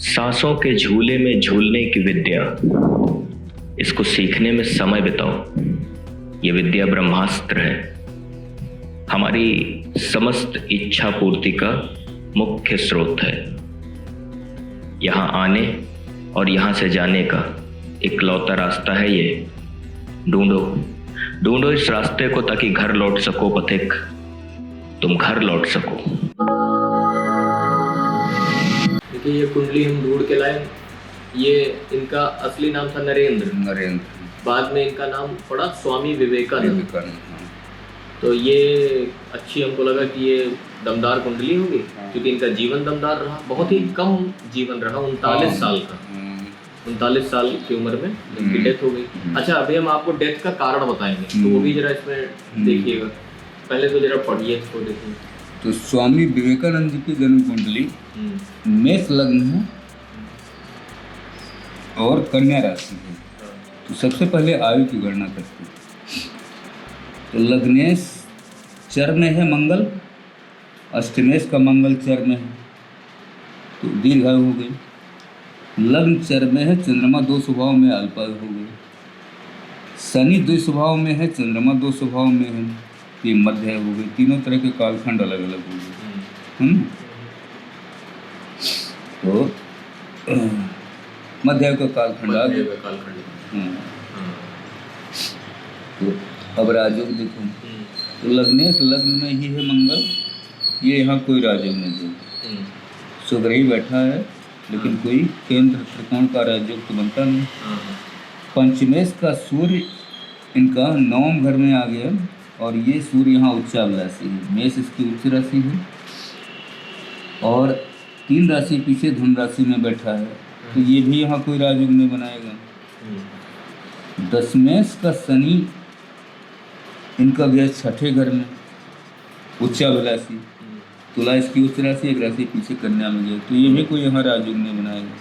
सांसों के झूले में झूलने की विद्या, इसको सीखने में समय बिताओ। ये विद्या ब्रह्मास्त्र है, हमारी समस्त इच्छा पूर्ति का मुख्य स्रोत है। यहाँ आने और यहाँ से जाने का इकलौता रास्ता है ये। ढूंढो ढूंढो इस रास्ते को, ताकि घर लौट सको पथिक, तुम घर लौट सको। देखिए, ये कुंडली हम ढूंढ के लाए। ये इनका असली नाम था नरेंद्र। बाद में इनका नाम पड़ा स्वामी विवेकानंद। तो ये अच्छी हमको लगा कि ये दमदार कुंडली होगी, क्योंकि इनका जीवन दमदार रहा। बहुत ही कम जीवन रहा, 39 साल का। 39 साल की उम्र में इनकी डेथ हो गई। अच्छा, अभी हम आपको डेथ का कारण बताएंगे, तो वो भी जरा इसमें देखिएगा। पहले तो जरा पढ़िए इसको, देखिए। तो स्वामी विवेकानंद जी की जन्म कुंडली मेष लग्न है और कन्या राशि है। तो सबसे पहले आयु की गणना करते हैं। तो लग्नेश चर में है मंगल, अष्टमेश का मंगल चर में है, तो दीर्घायु हो गई। लग्न चर में है, चंद्रमा 2 स्वभाव में, अल्पायु हो गई। शनि 2 स्वभाव में है, चंद्रमा 2 स्वभाव में है, ये मध्य हो गई। तीनों तरह के कालखंड अलग अलग हो गए। तो मध्य का कालखंड आ गया। तो अब राजयोग देखो, तो लग्नेश लग्न में ही है मंगल, ये यहाँ कोई राजयोग नहीं है। शुक्र ही बैठा है, लेकिन कोई केंद्र त्रिकोण का राजयोग तो बनता नहीं। पंचमेश का सूर्य इनका 9वें घर में आ गया, और ये सूर्य यहाँ उच्चाभिलाषी है। मेष इसकी उच्च राशि है, और 3 राशि पीछे धन राशि में बैठा है, तो ये भी यहाँ कोई राजयोग नहीं बनाएगा। दशमेश का शनि इनका गया 6ठे घर में, उच्चाभिलाषी। तुला इसकी उच्च राशि, 1 राशि पीछे कन्या में गया, तो ये भी कोई यहाँ राजयोग नहीं बनाएगा।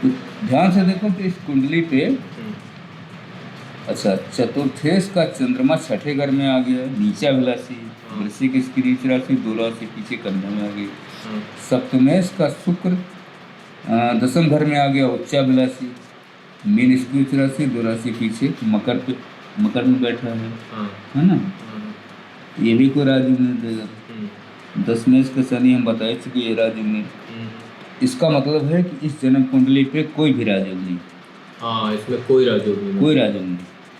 तो ध्यान से देखो तो इस कुंडली पे, अच्छा, चतुर्थेश का चंद्रमा 6ठे घर में आ गया, नीचाभिलाषी। वृश्चिक इसकी नीच राशि, 2 राशि पीछे कन्या में आ गई। सप्तमेश का शुक्र 10वें घर में आ गया, उच्चाभिलाषी। मीन इसकी उच्च राशि, 2 राशि पीछे मकर में बैठा है ना। ये भी कोई राजयोग नहीं देगा। दशमेश का शनि हम बताए चुके, ये राजयोग नहीं। इसका मतलब है कि इस जन्म कुंडली पे कोई भी राजयोग नहीं। हाँ, इसमें कोई राजयोग नहीं। कोई राजयोग नहीं।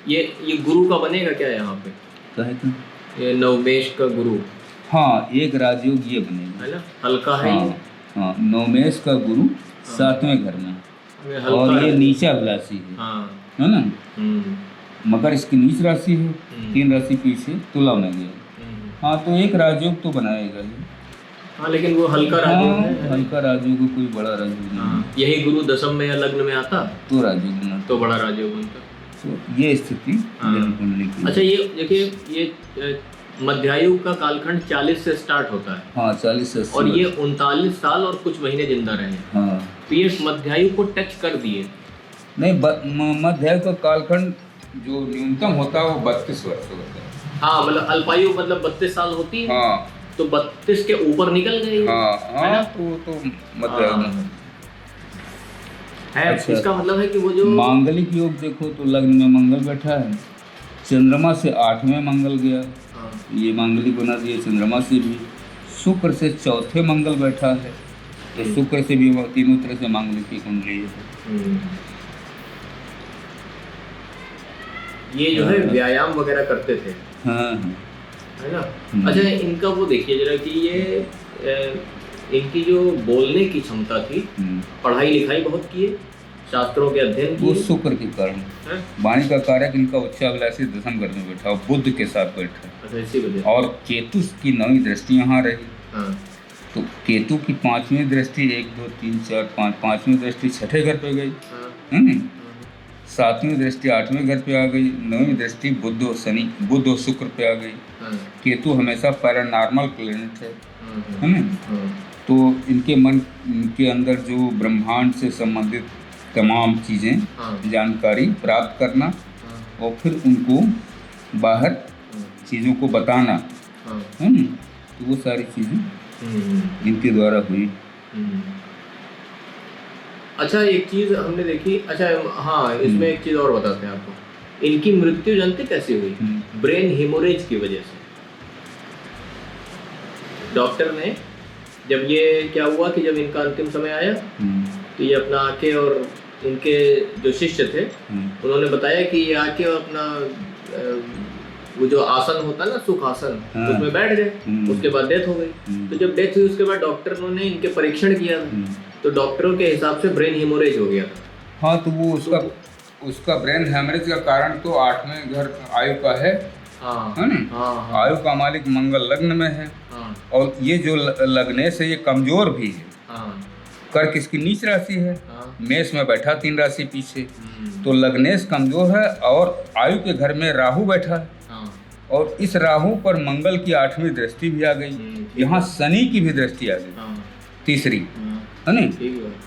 ये गुरु का बनेगा क्या यहाँ पे? कहे तो ये नवमेश का गुरु। हाँ, एक राजयोग ये बनेगा, है ना, हल्का है। हाँ, नवमेश का गुरु 7वें घर में, और ये नीचा अभिलाषी है ना। मकर इसकी नीच राशि है, 3 राशि पीछे तुला में गया। हाँ, तो एक राजयोग तो बनाएगा ये। हाँ, लेकिन वो हल्का राजयोग है। हल्का राजयोग, कोई बड़ा राजयोग नहीं। यही गुरु 10वें में या लग्न में आता तो राजयोग बना, तो बड़ा राजयोग बनता। तो ये स्थिति कुंडली की। अच्छा, ये देखिए, ये मध्यायु का कालखंड 40 से स्टार्ट होता है। हाँ, 40 से, और ये 39 साल और कुछ महीने जिंदा रहे। हाँ, तो ये मध्यायु को टच कर दिए। नहीं, मध्यायु का कालखंड जो न्यूनतम होता है वो 32 वर्ष होता है। हाँ, मतलब अल्पायु मतलब 32 साल होती है। हाँ, तो 32 के ऊपर निकल गई। हाँ, तो मध्यायु है। अच्छा, इसका मतलब है कि वो जो मांगलिक योग देखो, तो लग्न में मंगल बैठा है, चंद्रमा से 8वें मंगल गया, ये मांगलिक बना दिया। चंद्रमा से भी, शुक्र से 4थे मंगल बैठा है, तो शुक्र से भी तीनों तरह से मांगलिक की कुंडली है। ये जो है व्यायाम वगैरह करते थे। हाँ, है ना। अच्छा, इनका वो देखिए जरा कि ये इनकी जो बोलने की क्षमता थी, पढ़ाई लिखाई बहुत किए, शास्त्रों के अध्ययन किए, वो शुक्र के कारण। वाणी का कारक इनका उच्चाभिलाषी 10वें घर में बैठा, बुध के साथ बैठा। अच्छा, इसी वजह। और केतु की 9वीं दृष्टि यहाँ रही। तो केतु की 5वीं दृष्टि, 1 2 3 4 5, 5वीं दृष्टि 6ठे घर पे गई, है ना। 7वीं दृष्टि 8वें घर पे आ गई। 9वीं दृष्टि बुध और शुक्र पे आ गई। केतु हमेशा पैरानॉर्मल प्लैनेट है ना। तो इनके मन के अंदर जो ब्रह्मांड से संबंधित तमाम चीज़ें, जानकारी प्राप्त करना, और फिर उनको बाहर चीज़ों को बताना, है ना। तो वो सारी चीज़ें इनके द्वारा हुई। अच्छा, एक चीज हमने देखी, अच्छा हाँ, इसमें एक चीज और बताते हैं आपको, इनकी मृत्यु जानते कैसे हुई? ब्रेन हेमोरेज की वजह से। डॉक्टर ने जब ये क्या हुआ कि जब इनका अंतिम समय आया तो ये अपना आके और इनके जो शिष्य थे उन्होंने बताया कि ये आके अपना वो जो आसन होता है ना, सुख आसन, उसमें बैठ गए। उसके बाद डेथ हो गई। तो जब डेथ हुई उसके बाद डॉक्टर ने इनके परीक्षण किया तो डॉक्टरों के हिसाब से ब्रेन हेमोरेज हो गया था। हाँ, तो वो उसका ब्रेन हेमरेज का कारण तो 8वें घर आयु का है, है ना? आयु का मालिक मंगल लग्न में है। और ये जो लग्नेश है ये कमजोर भी है। कर्क इसकी नीच राशि है, मेष में बैठा 3 राशि पीछे, तो लग्नेश कमजोर है और आयु के घर में राहु बैठा है। और इस राहु पर मंगल की 8वीं दृष्टि भी आ गई, यहाँ शनि की भी दृष्टि आ गई, तीसरी, है ना?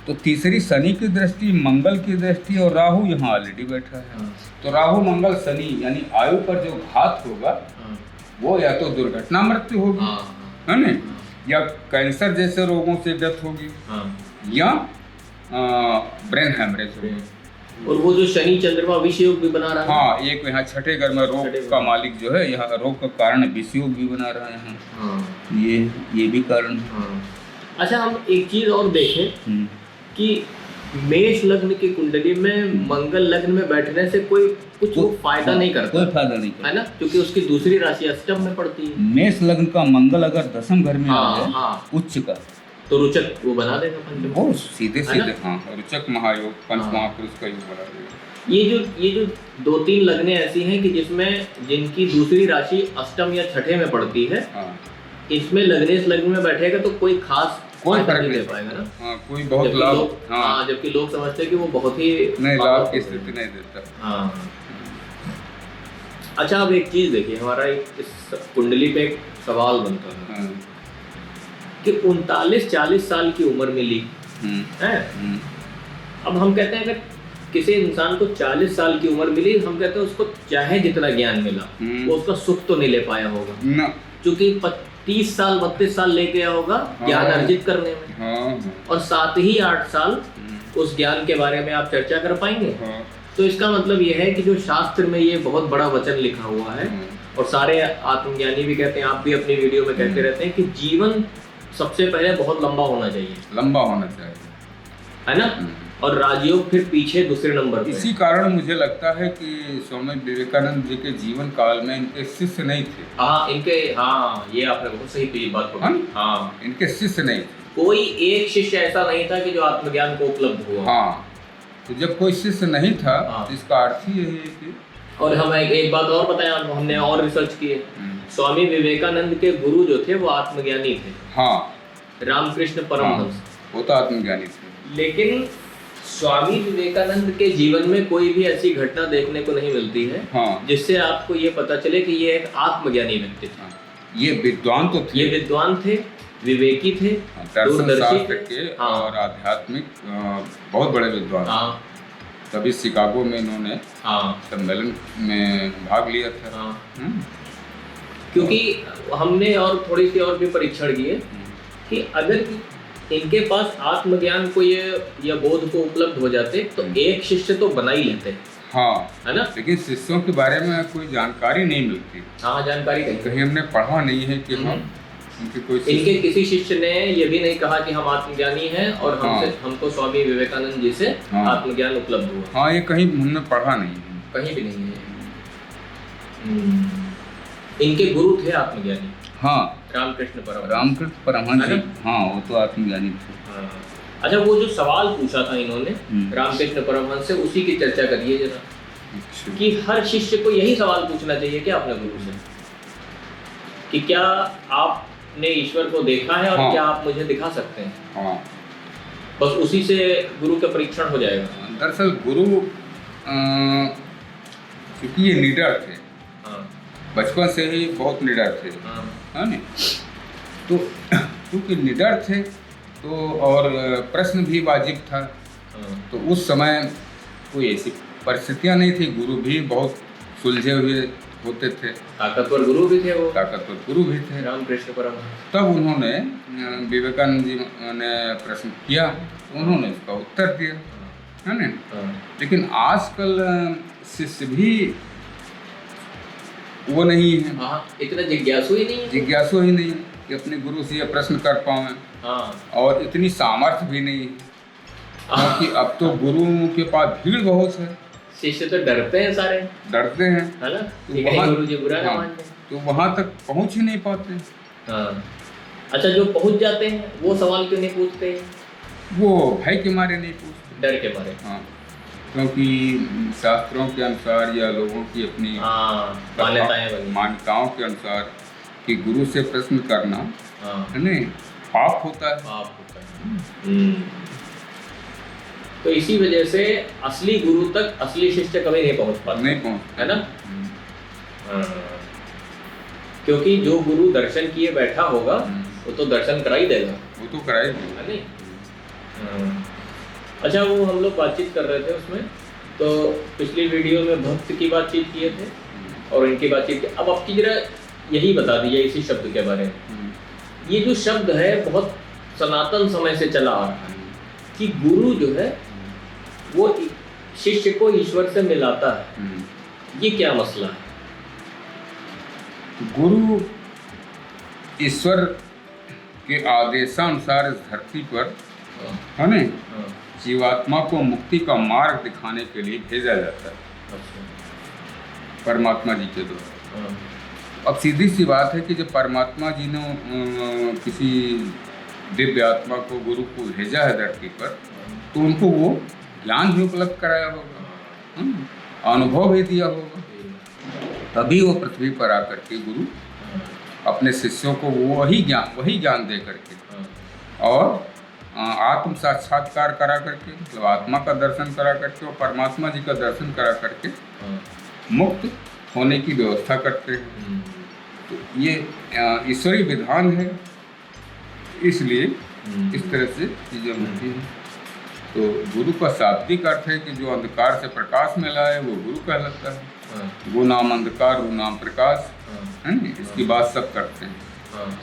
तो तीसरी शनि की दृष्टि, मंगल की दृष्टि, और राहु यहाँ ऑलरेडी बैठा है। तो राहु मंगल शनि यानी आयु पर जो घात होगा वो या तो दुर्घटना मृत्यु होगी, है ना, या कैंसर जैसे रोगों से डेथ होगी, या ब्रेन हेमरेज होगी। और वो जो शनि चंद्रमा विष योग भी बना रहा है। हाँ, एक यहाँ छठे घर में रोग का मालिक जो है, यहाँ रोग का कारण विष योग भी बना रहा है यहाँ। ये भी कारण है। अच्छा, हम एक चीज और देखें कि मेष लग्न की कुंडली में मंगल लग्न में बैठने से कुछ फायदा नहीं करता, कोई फायदा नहीं करता, है ना, क्योंकि उसकी दूसरी राशि अष्टम में पड़ती है। मेष लग्न का मंगल अगर 10वें घर में आ जाए उच्च का, तो रुचक वो बना देगा पंचम, वो सीधे हाँ, रुचक महायोग, पंच महापुरुष का योग बना देगा। ये जो 2-3 लग्नें ऐसी हैं कि जिनकी दूसरी राशि अष्टम या छठे में पड़ती है, इसमें लग्नेश लग्न में बैठेगा तो कोई फर्क नहीं दे पाएगा ना। हाँ, कोई बहुत लाभ, हाँ, जबकि लोग समझते हैं कि वो बहुत ही नहीं लाभ की स्थिति नहीं देता। हाँ। अच्छा, अब एक चीज देखिए, हमारा इस कुंडली पे एक सवाल बनता है कि 39-40 साल की उम्र मिली है। अब हम कहते हैं अगर किसी इंसान को 40 साल की उम्र मिली, हम कहते हैं उसको चाहे जितना ज्ञान मिला वो उसका सुख तो नहीं ले पाया होगा, क्योंकि 30 साल 32 साल ले गया होगा ज्ञान अर्जित करने में, और साथ ही 8 साल उस ज्ञान के बारे में आप चर्चा कर पाएंगे। तो इसका मतलब यह है कि जो शास्त्र में ये बहुत बड़ा वचन लिखा हुआ है, और सारे आत्मज्ञानी भी कहते हैं, आप भी अपनी वीडियो में कहते रहते हैं कि जीवन सबसे पहले बहुत लंबा होना चाहिए, है ना, और राजयोग फिर पीछे दूसरे नंबर पे। इसी कारण मुझे लगता है कि स्वामी विवेकानंद जी के जीवन काल में इनके शिष्य नहीं थे। ये आपने बहुत सही बात पकड़ी। हाँ, इनके शिष्य नहीं थे, कोई एक शिष्य ऐसा नहीं था कि जो आत्मज्ञान को उपलब्ध हुआ। हाँ, तो जब कोई शिष्य नहीं था तो इसका अर्थ ही यही है कि। और हम एक बात और बताएं, हमने और रिसर्च की है, स्वामी विवेकानंद के गुरु जो थे वो आत्मज्ञानी थे। हाँ, रामकृष्ण परमहंस, वो तो आत्मज्ञानी थे। लेकिन स्वामी विवेकानंद के जीवन में कोई भी ऐसी घटना देखने को नहीं मिलती है जिससे आपको ये पता चले कि ये एक आत्मज्ञानी व्यक्ति था। ये विद्वान तो थे, ये विद्वान थे, विवेकी थे, दूरदर्शी के और आध्यात्मिक बहुत बड़े विद्वान। तभी शिकागो में इन्होंने सम्मेलन में भाग लिया था। क्योंकि हमने और थोड़ी सी और भी परीक्षण किए कि अगर इनके पास आत्मज्ञान को या बोध को उपलब्ध हो जाते तो एक शिष्य तो बना ही लेते, है ना। लेकिन शिष्यों के बारे में कोई जानकारी नहीं मिलती। जानकारी कहीं हमने पढ़ा नहीं है कि हम इनके किसी शिष्य ने ये भी नहीं कहा कि हम आत्मज्ञानी हैं और हमको स्वामी विवेकानंद जी से आत्मज्ञान उपलब्ध हुआ। ये कहीं हमने पढ़ा नहीं है, कहीं भी नहीं है। इनके गुरु थे आत्मज्ञानी, रामकृष्ण परमहंस जी। वो तो आत्मज्ञानी थे। अच्छा, वो जो सवाल पूछा था इन्होंने रामकृष्ण परमहंस से, उसी की चर्चा करिए जरा, कि हर शिष्य को यही सवाल पूछना चाहिए क्या अपने गुरु से, कि क्या आपने ईश्वर को देखा है और क्या आप मुझे दिखा सकते हैं। बस उसी से गुरु का परीक्षण हो जाएगा। दरअसल गुरु क्योंकि ये निडर थे, बचपन से ही बहुत निडर थे, है ना। तो क्योंकि निडर थे तो और प्रश्न भी वाजिब था, तो उस समय कोई ऐसी परिस्थितियां नहीं थी। गुरु भी बहुत सुलझे हुए होते थे, ताकतवर गुरु भी थे वो, ताकतवर गुरु भी थे। रामकृष्ण परमहंस। तब उन्होंने विवेकानंद जी ने प्रश्न किया, उन्होंने उसका उत्तर दिया, है ना। लेकिन आजकल शिष्य भी वो नहीं है, इतना जिज्ञासु ही नहीं है, जिज्ञासु ही नहीं कि अपने गुरु से ये प्रश्न कर पाए। और इतनी सामर्थ्य भी नहीं है, क्योंकि अब तो गुरुओं के पास भीड़ बहुत है, शिष्य तो डरते हैं, सारे डरते हैं, है ना, तो गुरु जी बुरा ना मान जाए, तो वहाँ तक पहुँच ही नहीं पाते। अच्छा, जो पहुँच जाते हैं वो सवाल क्यों नहीं पूछते? वो भय के मारे नहीं पूछते, डर के मारे। हाँ, क्योंकि शास्त्रों के अनुसार या लोगों की अपनी मान्यताओं के अनुसार कि गुरु से प्रश्न करना है ना पाप होता है, पाप होता है। तो इसी वजह से असली गुरु तक असली शिष्य कभी नहीं पहुंच पाता, है ना। क्योंकि जो गुरु दर्शन किए बैठा होगा वो तो दर्शन करा ही देगा, वो तो करा ही देगा, नहीं। अच्छा, वो हम लोग बातचीत कर रहे थे उसमें, तो पिछली वीडियो में भक्त की बातचीत किए थे और इनकी बातचीत, अब आपकी जरा यही बता दीजिए इसी शब्द के बारे में। ये जो शब्द है बहुत सनातन समय से चला आ रहा है कि गुरु जो है वो शिष्य को ईश्वर से मिलाता है, ये क्या मसला है? गुरु ईश्वर के आदेशानुसार इस धरती पर, है ना, जीवात्मा को मुक्ति का मार्ग दिखाने के लिए भेजा जाता है परमात्मा जी के द्वारा। अब सीधी सी बात है कि जब परमात्मा जी ने किसी दिव्य आत्मा को, गुरु को भेजा है धरती पर, तो उनको वो ज्ञान भी उपलब्ध कराया होगा, अनुभव भी दिया होगा, तभी वो पृथ्वी पर आकर के गुरु अपने शिष्यों को वही ज्ञान दे करके और आत्म साक्षात्कार करा करके, मतलब आत्मा का दर्शन करा करके और परमात्मा जी का दर्शन करा करके मुक्त होने की व्यवस्था करते हैं। तो ये ईश्वरीय विधान है, इसलिए इस तरह से चीज़ें होती हैं। तो गुरु का शाब्दिक अर्थ है कि जो अंधकार से प्रकाश में लाए वो गुरु कहलाता है। वो नाम अंधकार, वो नाम प्रकाश, है ना। इसकी बात सब करते हैं,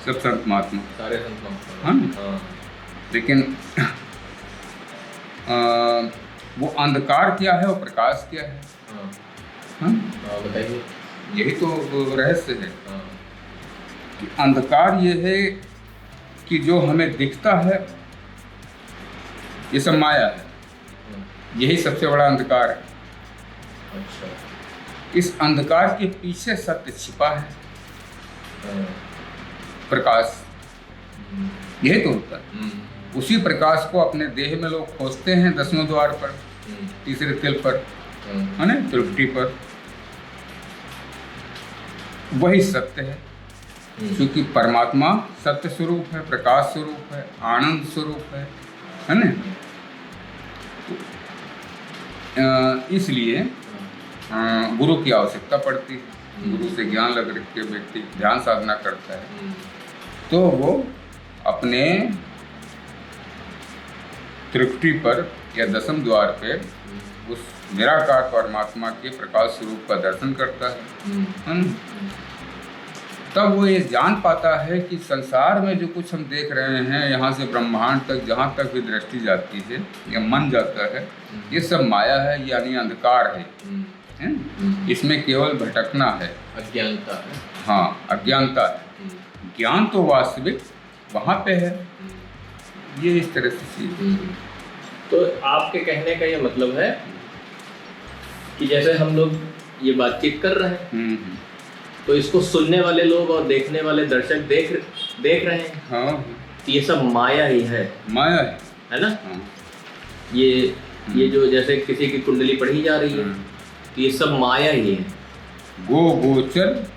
सब संत महात्मा, सारे संत महात्मा। लेकिन वो अंधकार क्या है और प्रकाश क्या है, बताइए। यही तो रहस्य है कि अंधकार ये है कि जो हमें दिखता है ये सब माया है, यही सबसे बड़ा अंधकार है। अच्छा। इस अंधकार के पीछे सत्य छिपा है, प्रकाश, यही तो होता है। उसी प्रकाश को अपने देह में लोग खोजते हैं 10वें द्वार पर, तीसरे तिल पर, है ना, त्रिपुटी पर। वही सत्य है, क्योंकि परमात्मा सत्य स्वरूप है, प्रकाश स्वरूप है, आनंद स्वरूप है ना। इसलिए गुरु की आवश्यकता पड़ती है। गुरु से ज्ञान लग के व्यक्ति ध्यान साधना करता है तो वो अपने त्रिपुटी पर या 10वें द्वार पे उस निराकार परमात्मा के प्रकाश स्वरूप का दर्शन करता है। तब वो ये जान पाता है कि संसार में जो कुछ हम देख रहे हैं, यहाँ से ब्रह्मांड तक जहाँ तक भी दृष्टि जाती है या मन जाता है, ये सब माया है, यानी अंधकार है। इसमें केवल भटकना है, अज्ञानता है। हाँ, अज्ञानता है। ज्ञान तो वास्तविक वहाँ पे है। ये इस तरह से चीज। तो आपके कहने का ये मतलब है कि जैसे हम लोग ये बातचीत कर रहे हैं, तो इसको सुनने वाले लोग और देखने वाले दर्शक देख रहे हैं। हाँ, तो ये सब माया ही है, माया है ना। हाँ। ये जो जैसे किसी की कुंडली पढ़ी जा रही है, तो ये सब माया ही है। गो गोचर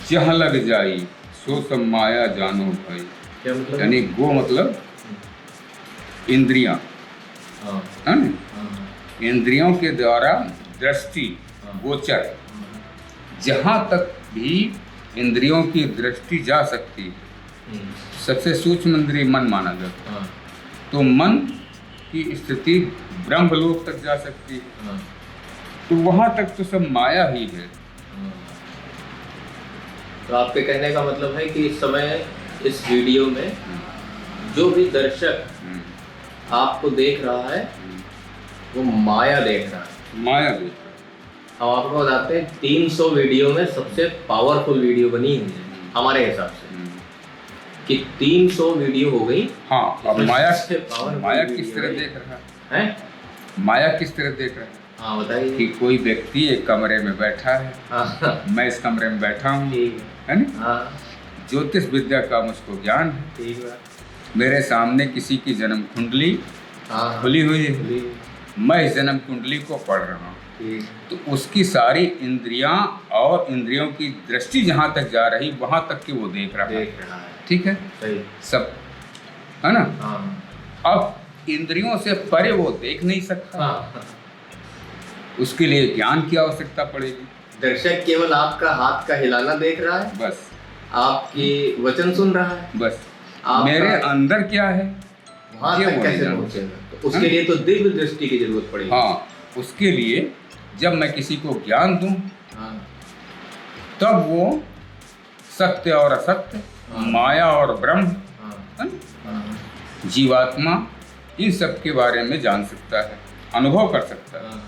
जहाँ लग जाई सो सब माया जानो भाई। क्या मतलब? यानी गो मतलब इंद्रियां, है ना। इंद्रियों के द्वारा दृष्टि, गोचर, जहाँ तक भी इंद्रियों की दृष्टि जा सकती है, सबसे सूक्ष्म इंद्रिय मन माना जाता है। तो मन की स्थिति ब्रह्मलोक तक जा सकती है। तो वहाँ तक तो सब माया ही है। तो आपके कहने का मतलब है कि इस समय इस वीडियो में जो भी दर्शक आपको देख रहा है वो माया देख रहा है। माया देख रहा है। हम आपको बताते हैं 300 वीडियो में सबसे पावरफुल वीडियो बनी हुई है हमारे हिसाब से कि 300 वीडियो हो गई। हाँ, अब माया माया किस तरह देख रहा है? माया किस तरह देख रहा है? हाँ बताइए। कि कोई व्यक्ति एक कमरे में बैठा है, हाँ, मैं इस कमरे में बैठा हूँ, ठीक है ना? हाँ, ज्योतिष विद्या का मुझको ज्ञान है। ठीक है। मेरे सामने किसी की जन्म कुंडली हाँ, खुली हुई है, ठीक, मैं इस जन्म कुंडली को पढ़ रहा हूँ, ठीक। तो उसकी सारी इंद्रियां और इंद्रियों की दृष्टि जहाँ तक जा रही वहाँ तक की वो देख रहा है। ठीक है, सही, सब है ना? हाँ, अब इंद्रियों से परे वो देख नहीं सकता। हाँ। उसके लिए ज्ञान की आवश्यकता पड़ेगी। दर्शक केवल आपका हाथ का हिलाना देख रहा है, बस आपकी वचन सुन रहा है, बस आपका मेरे अंदर क्या है वहाँ ये तक वो कैसे नहीं पहुँचेगा? तो उसके लिए तो दिव्य दृष्टि की जरूरत पड़ेगी। हाँ, उसके लिए जब मैं किसी को ज्ञान दूं हाँ, तब वो सत्य और असत्य, हाँ। माया और ब्रह्म, हाँ, है ना? हाँ, जीवात्मा, इन सब के बारे में जान सकता है, अनुभव कर सकता है। हाँ।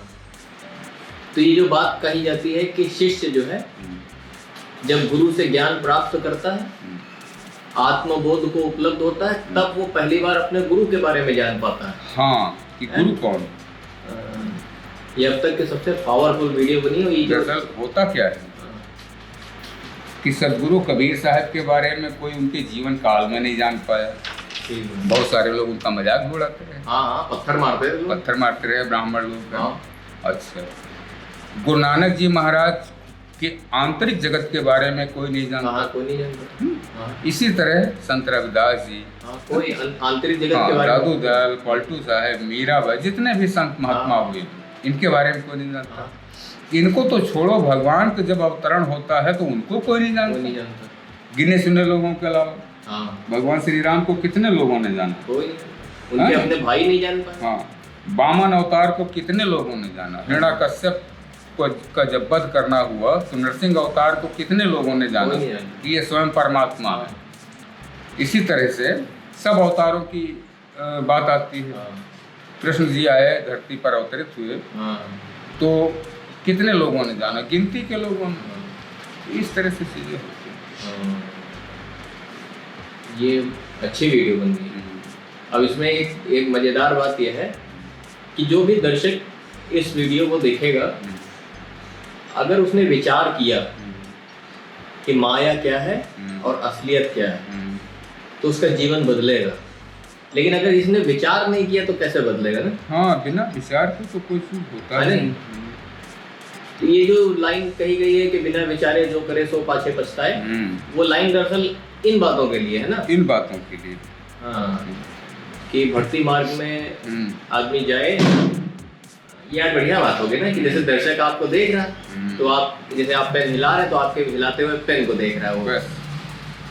तो ये जो बात कही जाती है कि शिष्य जो है जब गुरु से ज्ञान प्राप्त करता है, आत्मबोध को उपलब्ध होता है, तब वो पहली बार अपने गुरु के बारे में जान पाता है। हाँ, कि गुरु कौन? ये अब तक के सबसे पावरफुल वीडियो बनी हुई। दरअसल होता क्या है कि सदगुरु कबीर साहब के बारे में कोई उनके जीवन काल में नहीं जान पाया। बहुत सारे लोग उनका मजाक उड़ाते रहे। हाँ, हाँ, पत्थर मारते रहे ब्राह्मण लोग। हाँ। अच्छा, गुरु नानक जी महाराज के आंतरिक जगत के बारे में कोई नहीं जानता। हाँ, कोई नहीं जानता। हाँ। इसी तरह संत रविदास जी, हाँ, कोई आंतरिक जगत के बारे में, दादू दयाल, पलटू साहब, मीराबाई, जितने भी संत महात्मा हुए इनके बारे में कोई नहीं जानता। हाँ। इनको तो छोड़ो, भगवान का जब अवतरण होता है तो उनको कोई नहीं जानता, गिने चुने लोगों के अलावा। हाँ। भगवान श्री राम को कितने लोगों ने जाना? कोई नहीं, उनके अपने भाई नहीं जान पाए। हाँ, वामन अवतार को कितने लोगों ने जाना? हिरण्यकश्यप का जब वध करना हुआ तो नरसिंह अवतार को कितने लोगों ने जाना कि ये स्वयं परमात्मा है। इसी तरह से सब अवतारों की बात आती है। कृष्ण जी आए, धरती पर अवतरित हुए, तो कितने लोगों ने जाना? गिनती के लोगों ने। इस तरह से चीजें होती हैं। ये अच्छी वीडियो बन गई है। अब इसमें एक मजेदार बात यह है कि जो भी दर्शक इस वीडियो को देखेगा, अगर उसने विचार किया कि माया क्या है और असलियत क्या है, तो उसका जीवन बदलेगा। लेकिन अगर इसने विचार नहीं किया तो कैसे बदलेगा ना? हाँ, बिना विचार के तो कोई चीज होता नहीं। तो ये जो लाइन कही गई है कि बिना विचारे जो करे सो पाछे पछताए, वो लाइन दरअसल इन बातों के लिए है ना? इन बातों के लिए। हाँ, कि भक्ति मार्ग में आदमी जाए। यार बढ़िया बात होगी ना कि जैसे दर्शक आपको देख रहा है तो आप जैसे आप पेन हिला रहे हैं तो आपके हिलाते हुए पेन को देख रहा होगा,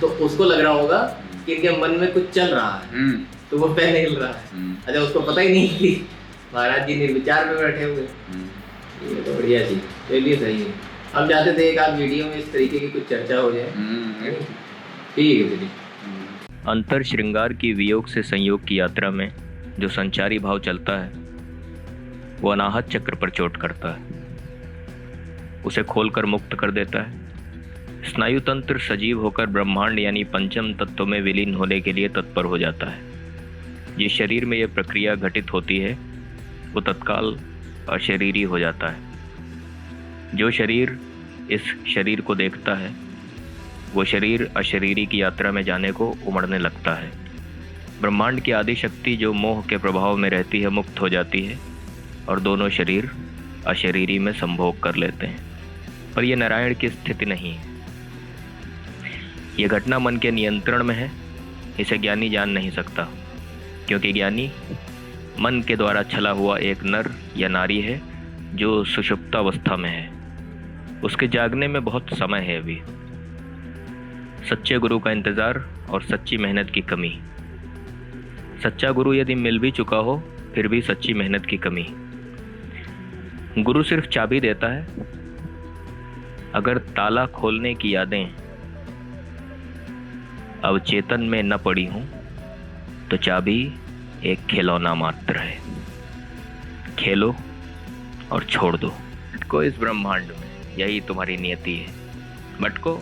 तो उसको लग रहा होगा कि इनके मन में कुछ चल रहा है, तो वो पेन हिल रहा है। अच्छा, उसको पता ही नहीं कि महाराज जी निर्विचार में बैठे हुए। ये तो बढ़िया चीज, चलिए सही है। हम चाहते थे एक आध वीडियो में इस तरीके की कुछ चर्चा हो जाए। ठीक है चलिए। अंतर श्रृंगार की वियोग से संयोग की यात्रा में जो संचारी भाव चलता है वो अनाहत चक्र पर चोट करता है, उसे खोलकर मुक्त कर देता है। स्नायु तंत्र सजीव होकर ब्रह्मांड यानी पंचम तत्व में विलीन होने के लिए तत्पर हो जाता है। ये शरीर में यह प्रक्रिया घटित होती है वो तत्काल अशरीरी हो जाता है। जो शरीर इस शरीर को देखता है वो शरीर अशरीरी की यात्रा में जाने को उमड़ने लगता है। ब्रह्मांड की आदि शक्ति जो मोह के प्रभाव में रहती है मुक्त हो जाती है और दोनों शरीर अशरीरी में संभोग कर लेते हैं। पर यह नारायण की स्थिति नहीं है। यह घटना मन के नियंत्रण में है। इसे ज्ञानी जान नहीं सकता, क्योंकि ज्ञानी मन के द्वारा छला हुआ एक नर या नारी है जो सुषुप्तावस्था में है। उसके जागने में बहुत समय है अभी। सच्चे गुरु का इंतजार और सच्ची मेहनत की कमी। सच्चा गुरु यदि मिल भी चुका हो फिर भी सच्ची मेहनत की कमी। गुरु सिर्फ चाबी देता है, अगर ताला खोलने की यादें अवचेतन में न पड़ी हूं तो चाबी एक खिलौना मात्र है। खेलो और छोड़ दो। भटको इस ब्रह्मांड में, यही तुम्हारी नियति है। भटको।